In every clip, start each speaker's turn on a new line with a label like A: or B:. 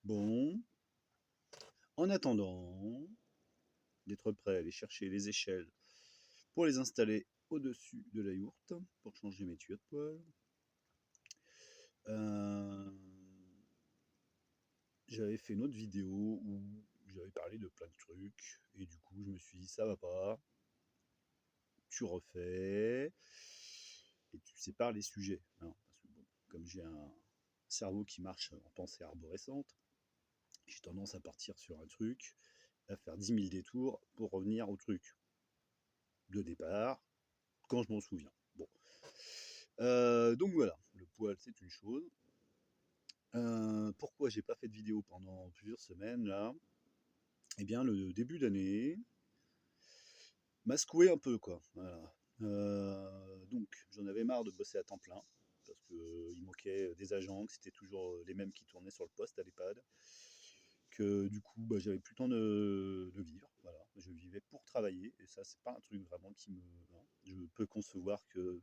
A: Bon, en attendant d'être prêt à aller chercher les échelles pour les installer au-dessus de la yourte, pour changer mes tuyaux de poêle, euh, j'avais fait une autre vidéo où j'avais parlé de plein de trucs, et du coup je me suis dit ça va pas, tu refais, et tu sépares les sujets. Hein, parce que bon, comme j'ai un cerveau qui marche en pensée arborescente, j'ai tendance à partir sur un truc, à faire 10 000 détours pour revenir au truc de départ, quand je m'en souviens. Bon. Donc voilà, le poil c'est une chose. Pourquoi j'ai pas fait de vidéo pendant plusieurs semaines là? Eh bien le début d'année m'a secoué un peu quoi. Voilà. Donc j'en avais marre de bosser à temps plein parce qu'il manquait des agents, que c'était toujours les mêmes qui tournaient sur le poste à l'EHPAD, que du coup bah, j'avais plus le temps de vivre. Voilà. Je vivais pour travailler et ça c'est pas un truc vraiment qui me. Non. Je peux concevoir que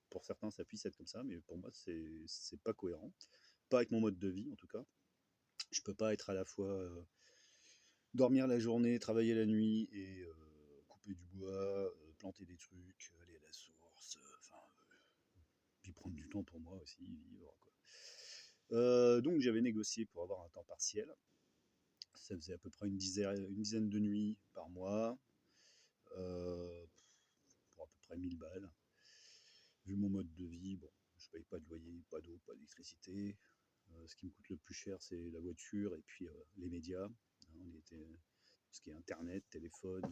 A: pour certains ça puisse être comme ça, mais pour moi c'est pas cohérent. Pas avec mon mode de vie en tout cas. Je peux pas être à la fois dormir la journée, travailler la nuit et couper du bois, planter des trucs, aller à la source, enfin, puis prendre du temps pour moi aussi, vivre quoi. Donc j'avais négocié pour avoir un temps partiel. Ça faisait à peu près une dizaine de nuits par mois, euh, pour à peu près 1000 balles. Vu mon mode de vie, bon, je paye pas de loyer, pas d'eau, pas d'électricité. Ce qui me coûte le plus cher, c'est la voiture et puis les médias. Hein, ce qui est internet, téléphone,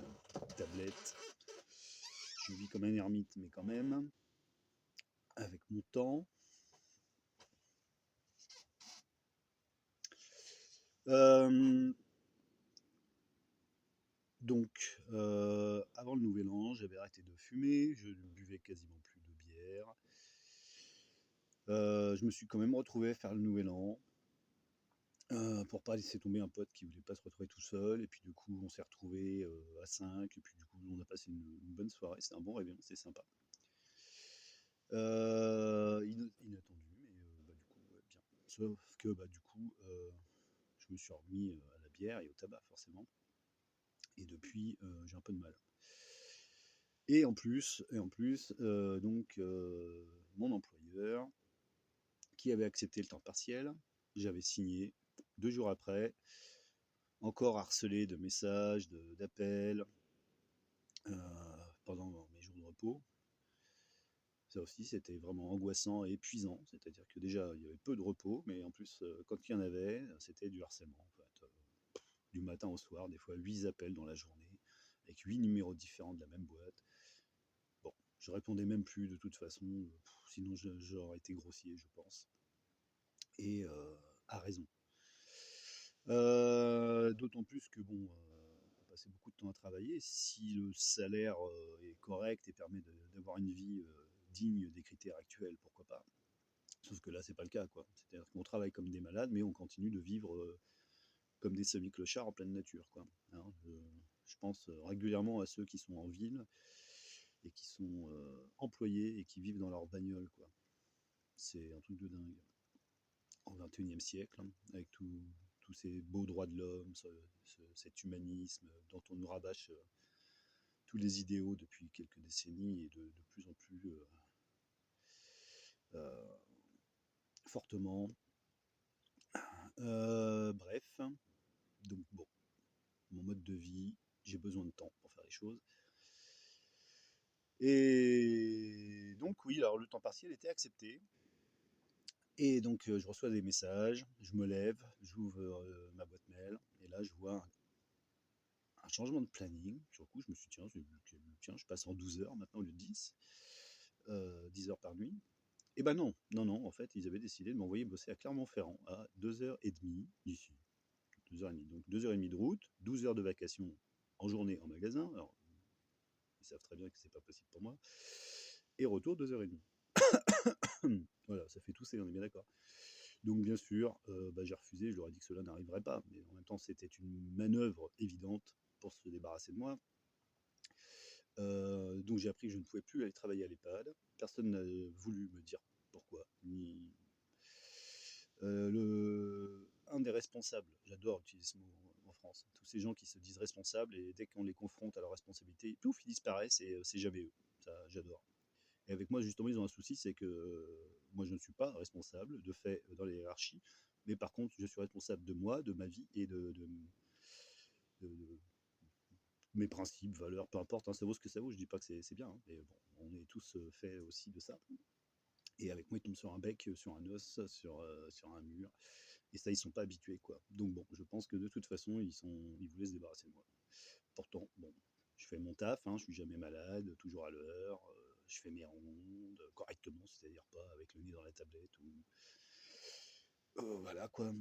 A: tablette. Je vis comme un ermite, mais quand même, avec mon temps. Euh, donc, avant le nouvel an, j'avais arrêté de fumer, je ne buvais quasiment plus de bière. Je me suis quand même retrouvé à faire le nouvel an, pour pas laisser tomber un pote qui voulait pas se retrouver tout seul. Et puis du coup, on s'est retrouvé à 5. Et puis du coup, on a passé une bonne soirée. C'était un bon réveillon, c'était sympa. Inattendu, mais bah, du coup, ouais, bien. Sauf que bah, du coup, je me suis remis à la bière et au tabac, forcément. Et depuis, j'ai un peu de mal. Et en plus, mon employeur, qui avait accepté le temps partiel, j'avais signé 2 jours après, encore harcelé de messages, d'appels, pendant mes jours de repos. Ça aussi, c'était vraiment angoissant et épuisant. C'est-à-dire que déjà, il y avait peu de repos, mais en plus, quand il y en avait, c'était du harcèlement. En fait. Du matin au soir, des fois 8 appels dans la journée, avec 8 numéros différents de la même boîte. Bon, je répondais même plus de toute façon, sinon j'aurais été grossier, je pense. Et à raison. D'autant plus que bon, on passait beaucoup de temps à travailler. Si le salaire est correct et permet d'avoir une vie digne des critères actuels, pourquoi pas. Sauf que là, c'est pas le cas, quoi. C'est-à-dire qu'on travaille comme des malades, mais on continue de vivre comme des semi-clochards en pleine nature, quoi. Hein, je pense régulièrement à ceux qui sont en ville et qui sont employés et qui vivent dans leur bagnole, quoi. C'est un truc de dingue. Au XXIe siècle, hein, avec tous ces beaux droits de l'homme, cet humanisme dont on nous rabâche tous les idéaux depuis quelques décennies et de plus en plus euh, fortement. Bref, donc bon, mon mode de vie, j'ai besoin de temps pour faire les choses. Et donc oui, alors le temps partiel était accepté. Et donc je reçois des messages, je me lève, j'ouvre ma boîte mail, et là je vois un changement de planning. Sur le coup, je me suis dit, tiens, je passe en 12 heures maintenant au lieu de 10, 10 heures par nuit. Et ben non, non, non, en fait, ils avaient décidé de m'envoyer bosser à Clermont-Ferrand à 2h30 d'ici. 2h30. Donc 2h30 de route, 12 heures de vacation en journée en magasin. Alors, ils savent très bien que c'est pas possible pour moi. Et retour 2h30. Voilà, ça fait tousser, on est bien d'accord. Donc bien sûr, bah, j'ai refusé, je leur ai dit que cela n'arriverait pas. Mais en même temps, c'était une manœuvre évidente pour se débarrasser de moi. Donc j'ai appris que je ne pouvais plus aller travailler à l'EHPAD. Personne n'a voulu me dire pourquoi. Un les responsables. J'adore utiliser ce mot en France. Tous ces gens qui se disent responsables et dès qu'on les confronte à leurs responsabilités, pouf, ils disparaissent et c'est jamais eux. Ça, j'adore. Et avec moi, justement, ils ont un souci, c'est que moi, je ne suis pas responsable de fait dans les hiérarchies, mais par contre, je suis responsable de moi, de ma vie et de mes principes, valeurs, peu importe, hein, ça vaut ce que ça vaut. Je dis pas que c'est bien, hein, mais bon, on est tous faits aussi de ça. Et avec moi, ils tombent sur un bec, sur un os, sur un mur. Et ça, ils sont pas habitués, quoi. Donc bon, je pense que de toute façon, ils voulaient se débarrasser de moi. Pourtant, bon, je fais mon taf, hein, je suis jamais malade, toujours à l'heure, je fais mes rondes correctement, c'est-à-dire pas avec le nez dans la tablette ou voilà quoi.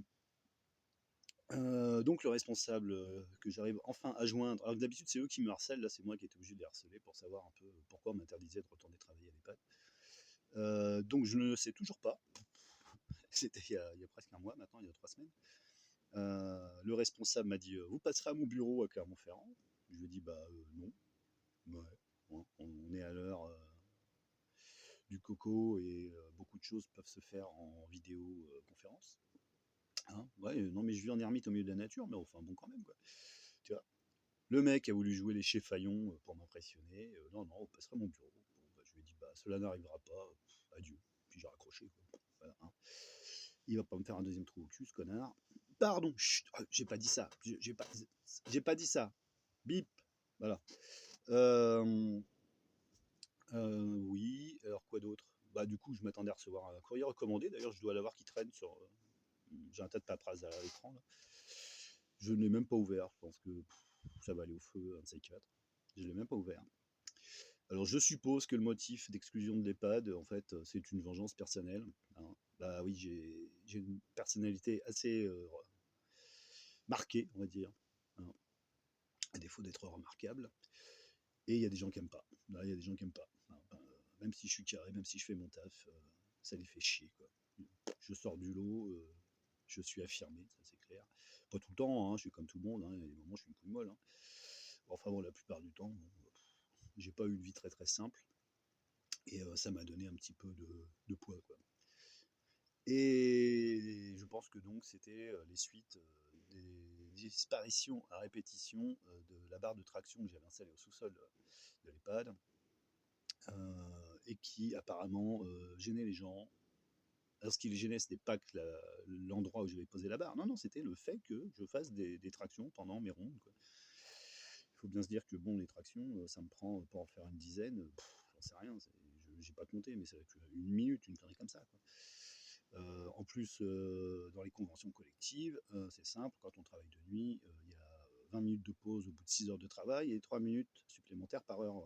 A: Donc le responsable que j'arrive enfin à joindre, alors que d'habitude c'est eux qui me harcèlent, là c'est moi qui étais obligé de les harceler pour savoir un peu pourquoi on m'interdisait de retourner travailler à l'EHPAD. Donc je ne sais toujours pas, c'était il y a presque un mois maintenant, il y a 3 semaines. Le responsable m'a dit vous passerez à mon bureau à Clermont-Ferrand. Je lui ai dit bah non, ouais, hein, on est à l'heure du coco et beaucoup de choses peuvent se faire en vidéoconférence. Hein, ouais, non mais je vis en ermite au milieu de la nature, mais enfin bon quand même quoi. Tu vois. Le mec a voulu jouer les cheffaillons pour m'impressionner. Non, non, on passera à mon bureau. Bon, bah, je lui ai dit, bah, cela n'arrivera pas. Adieu. Puis j'ai raccroché. Quoi. Voilà, hein. Il va pas me faire un deuxième trou au cul, ce connard. Pardon, chut, j'ai pas dit ça. J'ai pas dit ça. Bip. Voilà. Euh, oui. Alors quoi d'autre? Bah du coup, je m'attendais à recevoir un courrier recommandé. D'ailleurs, je dois l'avoir qui traîne sur. J'ai un tas de paperasse à l'écran là. Je ne l'ai même pas ouvert. Je pense que ça va aller au feu, un de ces quatre. Je ne l'ai même pas ouvert. Alors je suppose que le motif d'exclusion de l'EHPAD, en fait, c'est une vengeance personnelle. Hein. Bah oui, j'ai une personnalité assez marquée, on va dire, hein, à défaut d'être remarquable. Et il y a des gens qui n'aiment pas. Là, il y a des gens qui n'aiment pas. Hein. Même si je suis carré, même si je fais mon taf, ça les fait chier. Quoi. Je sors du lot, je suis affirmé, ça c'est clair. Pas tout le temps, hein, je suis comme tout le monde, hein, il y a des moments où je suis une couille molle. Hein. Enfin bon, la plupart du temps, bon, j'ai pas eu une vie très très simple. Et ça m'a donné un petit peu de poids, quoi. Et je pense que donc c'était les suites des disparitions à répétition de la barre de traction que j'avais installée au sous-sol de l'EHPAD et qui apparemment gênait les gens. Alors ce qui les gênait, ce n'était pas que l'endroit où j'avais posé la barre, non, non, c'était le fait que je fasse des tractions pendant mes rondes. Quoi. Il faut bien se dire que bon, les tractions, ça me prend pour en faire une dizaine, j'en sais rien, j'ai pas compté, mais ça va être une minute, une connerie comme ça. Quoi. En plus, dans les conventions collectives, c'est simple, quand on travaille de nuit, il y a 20 minutes de pause au bout de 6 heures de travail et 3 minutes supplémentaires par heure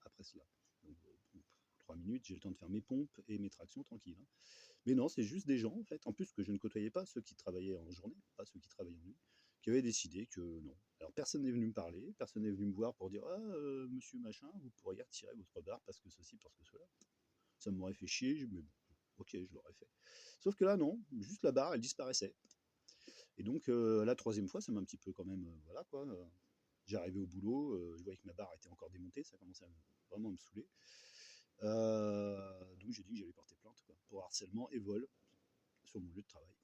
A: après cela. Donc, 3 minutes, j'ai le temps de faire mes pompes et mes tractions tranquilles. Hein. Mais non, c'est juste des gens, en fait, en plus que je ne côtoyais pas, ceux qui travaillaient en journée, pas ceux qui travaillaient en nuit, qui avaient décidé que non. Alors personne n'est venu me parler, personne n'est venu me voir pour dire ah monsieur machin, vous pourriez retirer votre barre parce que ceci, parce que cela. Ça m'aurait fait chier, mais bon, ok, je l'aurais fait. Sauf que là non, juste la barre, elle disparaissait. Et donc la troisième fois, ça m'a un petit peu quand même, voilà quoi. J'arrivais au boulot, je voyais que ma barre était encore démontée, ça commençait vraiment à me saouler. Donc j'ai dit que j'allais porter plainte quoi, pour harcèlement et vol sur mon lieu de travail. Bon.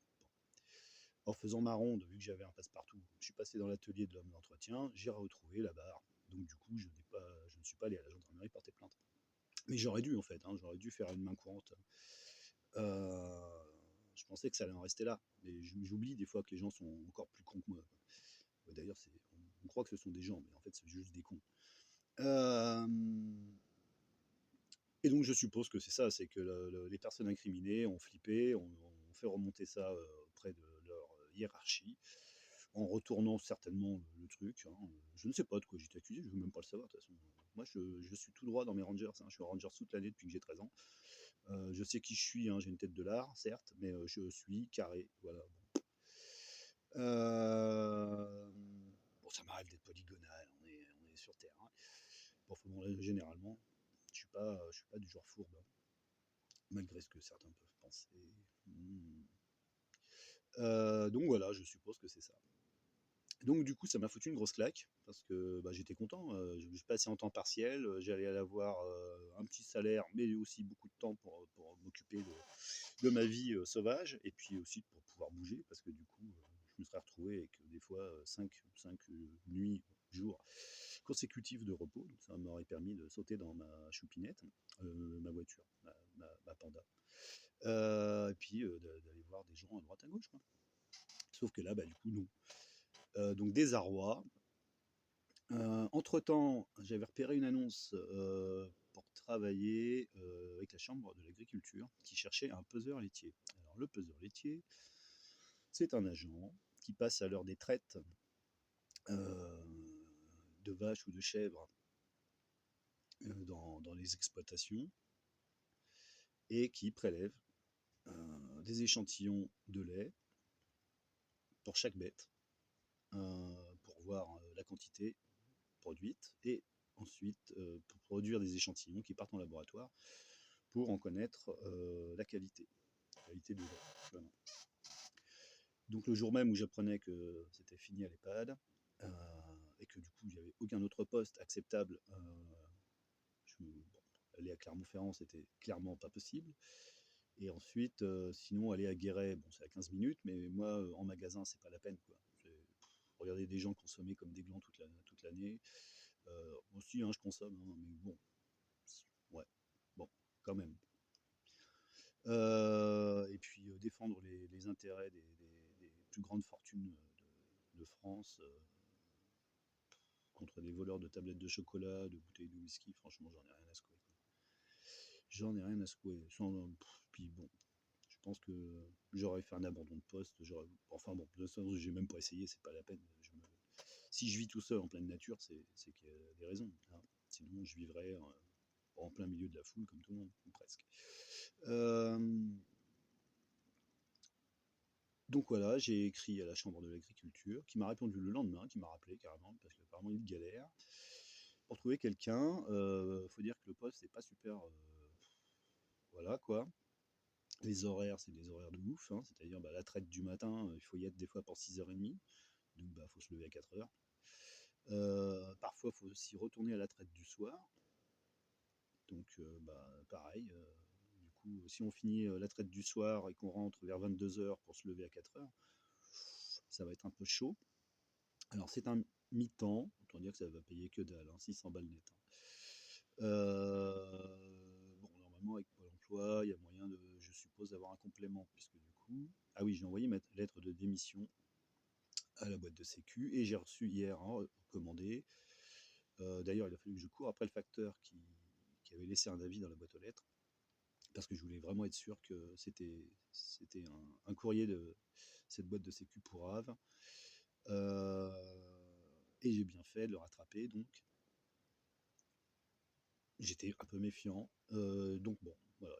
A: En faisant ma ronde, vu que j'avais un passe-partout, je suis passé dans l'atelier de l'homme d'entretien, j'ai retrouvé la barre. Donc du coup, je ne suis pas allé à la gendarmerie porter plainte. Mais j'aurais dû en fait, hein, j'aurais dû faire une main courante. Euh, je pensais que ça allait en rester là. Mais j'oublie des fois que les gens sont encore plus cons que moi. D'ailleurs, on croit que ce sont des gens, mais en fait, c'est juste des cons. Euh, et donc, je suppose que c'est ça, c'est que les personnes incriminées ont flippé, ont fait remonter ça auprès de leur hiérarchie, en retournant certainement le truc. Hein. Je ne sais pas de quoi j'étais accusé, je ne veux même pas le savoir de toute façon. Moi, je suis tout droit dans mes Rangers. Hein. Je suis Ranger toute l'année depuis que j'ai 13 ans. Je sais qui je suis, hein. J'ai une tête de lard, certes, mais je suis carré. Voilà. Bon. Bon, ça m'arrive d'être polygonal, on est sur Terre. Hein. Bon, généralement, je suis pas du genre fourbe, hein, malgré ce que certains peuvent penser. Hmm. Donc voilà, je suppose que c'est ça. Donc du coup, ça m'a foutu une grosse claque, parce que bah, j'étais content, je passais en temps partiel, j'allais avoir un petit salaire, mais aussi beaucoup de temps pour m'occuper de ma vie sauvage, et puis aussi pour pouvoir bouger, parce que du coup, retrouvé avec des fois 5 nuits, jours consécutifs de repos. Donc ça m'aurait permis de sauter dans ma choupinette, ma voiture, ma Panda. Et puis d'aller voir des gens à droite à gauche, quoi. Sauf que là, bah, du coup, non. Donc désarroi. Entre-temps, j'avais repéré une annonce pour travailler avec la Chambre de l'agriculture qui cherchait un peseur laitier. Alors le peseur laitier, c'est un agent qui passe à l'heure des traites de vaches ou de chèvres dans les exploitations et qui prélève des échantillons de lait pour chaque bête pour voir la quantité produite et ensuite pour produire des échantillons qui partent en laboratoire pour en connaître la qualité de lait. Voilà. Donc le jour même où j'apprenais que c'était fini à l'EHPAD et que du coup il n'y avait aucun autre poste acceptable, aller à Clermont-Ferrand c'était clairement pas possible. Et ensuite, sinon aller à Guéret, bon c'est à 15 minutes, mais moi en magasin c'est pas la peine quoi. Regarder des gens consommer comme des glands toute l'année. Moi aussi hein, je consomme, hein, mais bon, ouais, bon, quand même. Et puis défendre les intérêts des plus grandes fortunes de France contre des voleurs de tablettes de chocolat, de bouteilles de whisky, franchement j'en ai rien à secouer. J'en ai rien à secouer. Puis bon, je pense que j'aurais fait un abandon de poste. Enfin bon, de toute façon, j'ai même pas essayé, c'est pas la peine. Si je vis tout seul en pleine nature, c'est qu'il y a des raisons, hein. Sinon, je vivrais en plein milieu de la foule, comme tout le monde, ou presque. Donc voilà, j'ai écrit à la Chambre de l'agriculture, qui m'a répondu le lendemain, qui m'a rappelé carrément, parce qu'apparemment il galère, pour trouver quelqu'un. Faut dire que le poste n'est pas super. Voilà quoi. Les horaires, c'est des horaires de ouf, hein, c'est-à-dire bah, la traite du matin, il faut y être des fois pour 6h30, donc bah faut se lever à 4h. Parfois, il faut aussi retourner à la traite du soir, donc bah, pareil. Du coup, si on finit la traite du soir et qu'on rentre vers 22h pour se lever à 4h, ça va être un peu chaud. Alors c'est un mi-temps, autant dire que ça va payer que dalle, hein, 600 balles net. Bon, normalement avec Pôle emploi, il y a moyen de, je suppose, d'avoir un complément, puisque du coup... Ah oui, j'ai envoyé ma lettre de démission à la boîte de sécu, et j'ai reçu hier un commandé. D'ailleurs, il a fallu que je cours après le facteur qui avait laissé un avis dans la boîte aux lettres, parce que je voulais vraiment être sûr que c'était un courrier de cette boîte de sécu pour Ave. Et j'ai bien fait de le rattraper, donc j'étais un peu méfiant. Donc bon, voilà,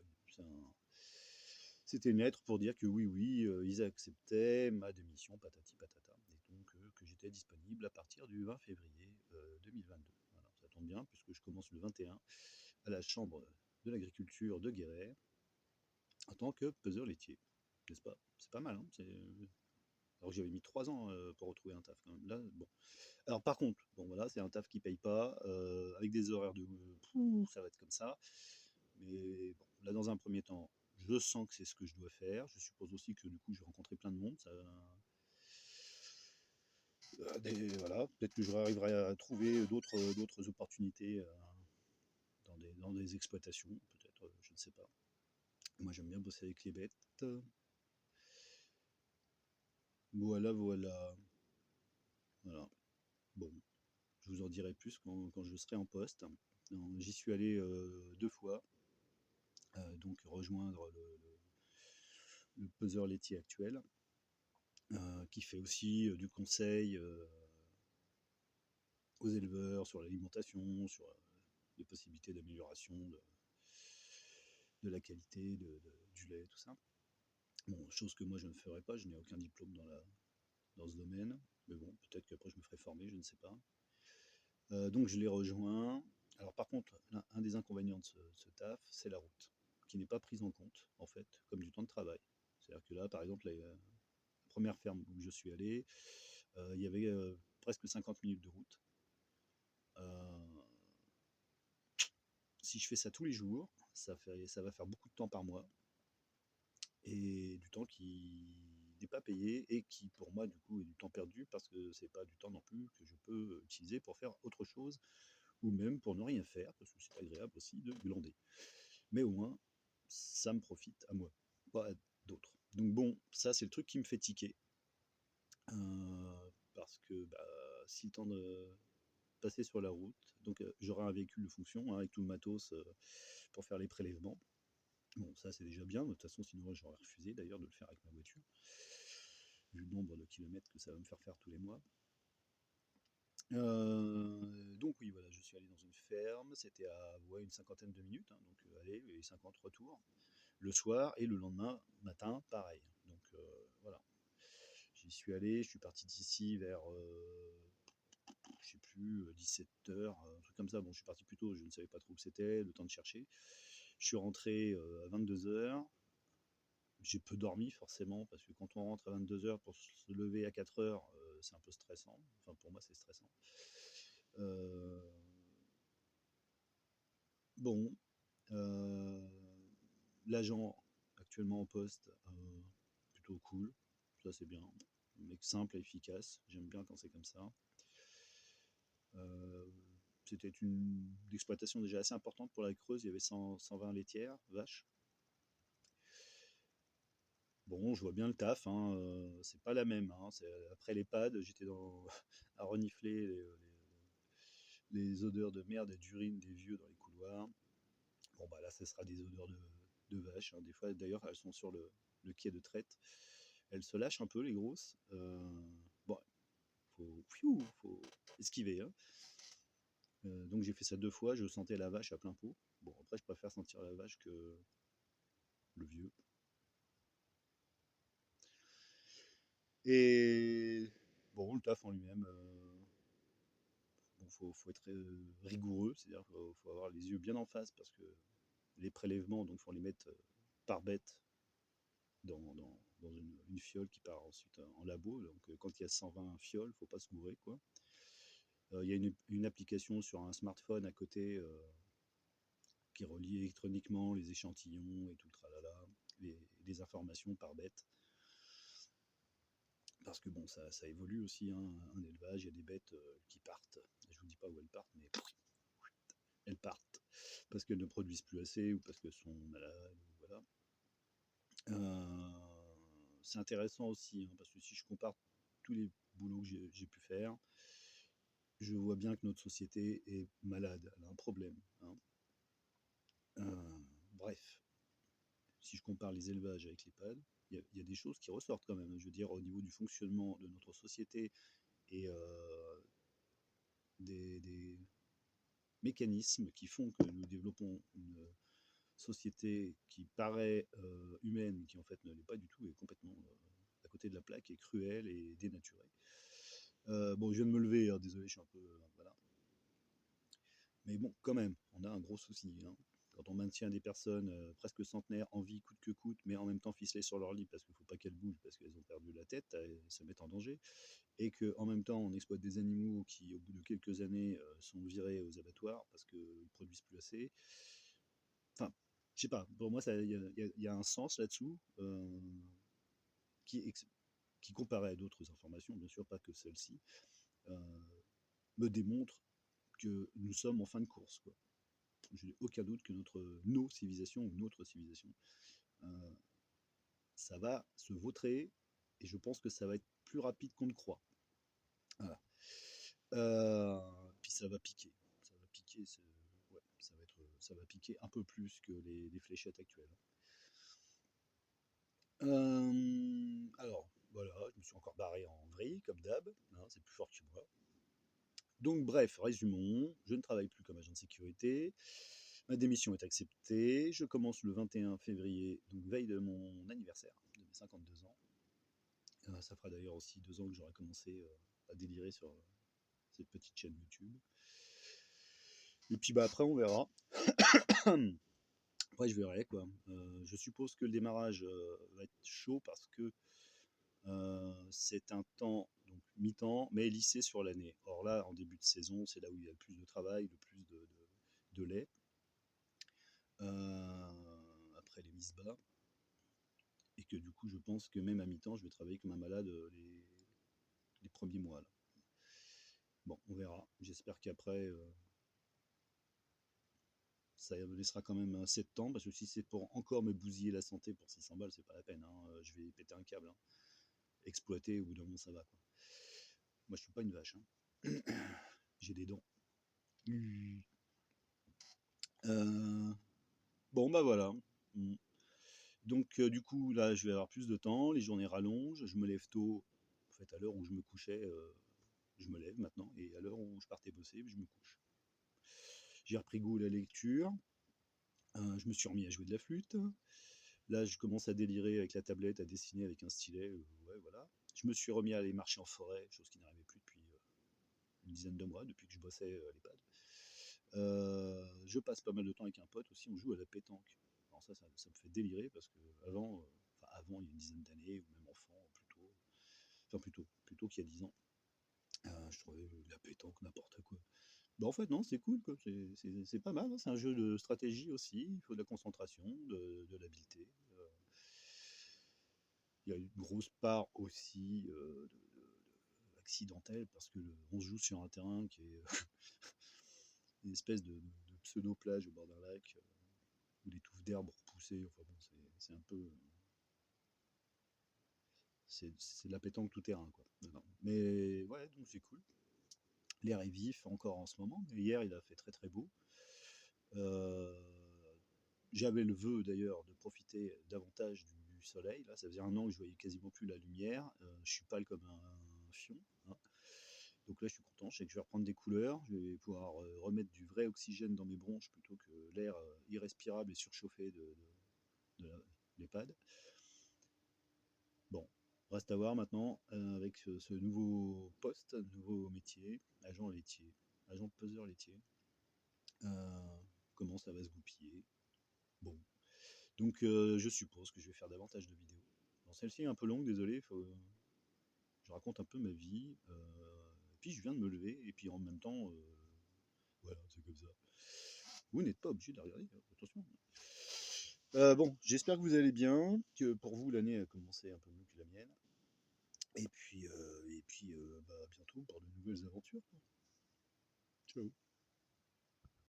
A: c'était une lettre pour dire que oui, ils acceptaient ma démission, patati patata, et donc que j'étais disponible à partir du 20 février 2022. Voilà, ça tombe bien, puisque je commence le 21 à la Chambre de l'agriculture de Guéret en tant que peseur laitier. N'est-ce pas? C'est pas mal, hein. Alors que j'avais mis 3 ans pour retrouver un taf quand même. Là, bon. Alors par contre, bon voilà, c'est un taf qui paye pas, avec des horaires de ça va être comme ça. Mais bon, là dans un premier temps, je sens que c'est ce que je dois faire. Je suppose aussi que du coup je vais rencontrer plein de monde. Voilà, peut-être que j'arriverai à trouver d'autres opportunités dans des exploitations, peut-être, je ne sais pas. Moi j'aime bien bosser avec les bêtes. Voilà, voilà. Voilà. Bon, je vous en dirai plus quand je serai en poste. J'y suis allé 2 fois, donc rejoindre le peseur laitier actuel, qui fait aussi du conseil aux éleveurs sur l'alimentation, sur les possibilités d'amélioration de la qualité du lait, tout ça. Bon, chose que moi je ne ferai pas, je n'ai aucun diplôme dans ce domaine, mais bon, peut-être qu'après je me ferai former, je ne sais pas. Donc je les rejoins. Alors par contre, un des inconvénients de ce taf, c'est la route, qui n'est pas prise en compte, en fait, comme du temps de travail. C'est-à-dire que là, par exemple, la première ferme où je suis allé, il y avait presque 50 minutes de route. Si je fais ça tous les jours, ça va faire beaucoup de temps par mois, et du temps qui n'est pas payé et qui pour moi du coup est du temps perdu parce que c'est pas du temps non plus que je peux utiliser pour faire autre chose ou même pour ne rien faire parce que c'est agréable aussi de glander. Mais au moins ça me profite à moi, pas à d'autres. Donc bon, ça c'est le truc qui me fait tiquer. Parce que bah, si le temps de passer sur la route, donc j'aurai un véhicule de fonction hein, avec tout le matos pour faire les prélèvements. Bon, ça c'est déjà bien, de toute façon sinon j'aurais refusé d'ailleurs de le faire avec ma voiture, vu le nombre de kilomètres que ça va me faire faire tous les mois. Donc oui, voilà, je suis allé dans une ferme, c'était à ouais, une cinquantaine de minutes, hein, donc aller et 50 retours le soir et le lendemain matin, pareil. Donc voilà, j'y suis allé, je suis parti d'ici vers, je sais plus, 17h, un truc comme ça. Bon, je suis parti plus tôt, je ne savais pas trop où c'était, le temps de chercher. Je suis rentré à 22h. J'ai peu dormi forcément, parce que quand on rentre à 22h pour se lever à 4h, c'est un peu stressant. Enfin, pour moi, c'est stressant. Euh, bon, euh, l'agent actuellement en poste, plutôt cool. Ça, c'est bien. Un mec simple et efficace. J'aime bien quand c'est comme ça. Euh, C'était une exploitation déjà assez importante pour la Creuse. Il y avait 120 laitières, vaches. Bon, je vois bien le taf, hein, c'est pas la même. Hein, après l'EHPAD, j'étais à renifler les odeurs de merde et d'urine des vieux dans les couloirs. Bon, bah là, ce sera des odeurs de vaches. Hein. Des fois, d'ailleurs, elles sont sur le quai de traite. Elles se lâchent un peu, les grosses. Bon, faut esquiver. Hein. Donc j'ai fait ça 2 fois, je sentais la vache à plein pot. Bon, après, je préfère sentir la vache que le vieux. Et bon, le taf en lui-même, bon, faut être rigoureux, c'est-à-dire qu'il faut avoir les yeux bien en face parce que les prélèvements, donc, faut les mettre par bête dans une fiole qui part ensuite en labo. Donc, quand il y a 120 fioles, faut pas se gourer, quoi. Il y a une application sur un smartphone à côté qui relie électroniquement les échantillons et tout le tralala, les informations par bête. Parce que bon, ça évolue aussi, hein, un élevage, il y a des bêtes qui partent. Je vous dis pas où elles partent, mais elles partent parce qu'elles ne produisent plus assez ou parce qu'elles sont malades. Voilà. C'est intéressant aussi, hein, parce que si je compare tous les boulots que j'ai pu faire, je vois bien que notre société est malade, elle a un problème. Hein. Bref, si je compare les élevages avec l'EHPAD, il y a des choses qui ressortent quand même. Je veux dire, au niveau du fonctionnement de notre société et des mécanismes qui font que nous développons une société qui paraît humaine, qui en fait ne l'est pas du tout, est complètement à côté de la plaque, est cruelle et dénaturée. Bon, je viens de me lever, hein, désolé, je suis un peu... voilà. Mais bon, quand même, on a un gros souci. Hein. Quand on maintient des personnes presque centenaires en vie coûte que coûte, mais en même temps ficelées sur leur lit parce qu'il ne faut pas qu'elles bougent, parce qu'elles ont perdu la tête, elles se mettent en danger, et qu'en même temps on exploite des animaux qui, au bout de quelques années, sont virés aux abattoirs parce qu'ils ne produisent plus assez. Enfin, je sais pas, pour moi, y a un sens là-dessous qui, qui, comparé à d'autres informations, bien sûr, pas que celle-ci, euh, me démontre que nous sommes en fin de course. Quoi. Je n'ai aucun doute que nos civilisations ou notre civilisation, euh, ça va se vautrer et je pense que ça va être plus rapide qu'on ne croit. Voilà. Puis ça va piquer. Ça va piquer, ouais, ça va piquer un peu plus que les fléchettes actuelles. Alors, voilà, je me suis encore barré en vrille, comme d'hab, hein, c'est plus fort que moi. Donc, bref, résumons, je ne travaille plus comme agent de sécurité, ma démission est acceptée, je commence le 21 février, donc veille de mon anniversaire, de mes 52 ans. Ça fera d'ailleurs aussi 2 ans que j'aurai commencé à délirer sur cette petite chaîne YouTube. Et puis bah après on verra. Après je verrai quoi. Je suppose que le démarrage va être chaud parce que c'est un temps, donc mi-temps, mais lissé sur l'année. Or là, en début de saison, c'est là où il y a le plus de travail, le plus de lait. Après les mises bas. Et que du coup, je pense que même à mi-temps, je vais travailler comme un malade les premiers mois, là. Bon, on verra. J'espère qu'après, ça me laissera quand même assez de temps, parce que si c'est pour encore me bousiller la santé pour 600 balles, c'est pas la peine, hein. Je vais péter un câble, hein. Exploiter, au bout d'un moment, ça va, quoi. Moi, je suis pas une vache, hein. J'ai des dents. Euh, bon, bah voilà. Mm. Donc, du coup, là, je vais avoir plus de temps, les journées rallongent, je me lève tôt. En fait, à l'heure où je me couchais, je me lève maintenant, et à l'heure où je partais bosser, je me couche. J'ai repris goût à la lecture, je me suis remis à jouer de la flûte. Là, je commence à délirer avec la tablette, à dessiner avec un stylet, ouais, voilà. Je me suis remis à aller marcher en forêt, chose qui n'arrivait plus depuis une dizaine de mois, depuis que je bossais à l'EHPAD. Je passe pas mal de temps avec un pote aussi, on joue à la pétanque. Alors ça me fait délirer parce que avant, il y a une dizaine d'années, ou même enfant, plutôt qu'il y a 10 ans, je trouvais la pétanque n'importe quoi. Bah en fait non, c'est cool, quoi. C'est pas mal, hein. C'est un jeu de stratégie aussi, il faut de la concentration, de l'habileté. Il y a une grosse part aussi accidentelle, parce que on se joue sur un terrain qui est une espèce de pseudo-plage au bord d'un lac, où les touffes d'herbe repoussées, enfin bon, c'est un peu. C'est de la pétanque tout terrain, quoi. Non. Mais ouais, donc c'est cool. L'air est vif encore en ce moment, mais hier il a fait très très beau. Euh, J'avais le vœu d'ailleurs de profiter davantage du soleil. Là, ça faisait un an que je voyais quasiment plus la lumière. Je suis pâle comme un fion, hein. Donc là, je suis content. Je sais que je vais reprendre des couleurs. Je vais pouvoir remettre du vrai oxygène dans mes bronches plutôt que l'air irrespirable et surchauffé de l'EHPAD. Bon, reste à voir maintenant avec ce nouveau poste, nouveau métier, agent laitier, agent peseur laitier. Euh, Comment ça va se goupiller. Bon, donc je suppose que je vais faire davantage de vidéos. Bon, celle-ci est un peu longue, désolé, je raconte un peu ma vie. Et puis je viens de me lever, et puis en même temps, voilà, c'est comme ça. Vous n'êtes pas obligé de la regarder, hein, attention. Bon, j'espère que vous allez bien, que pour vous l'année a commencé un peu mieux que la mienne. Et puis, bah, à bientôt pour de nouvelles aventures. Ciao.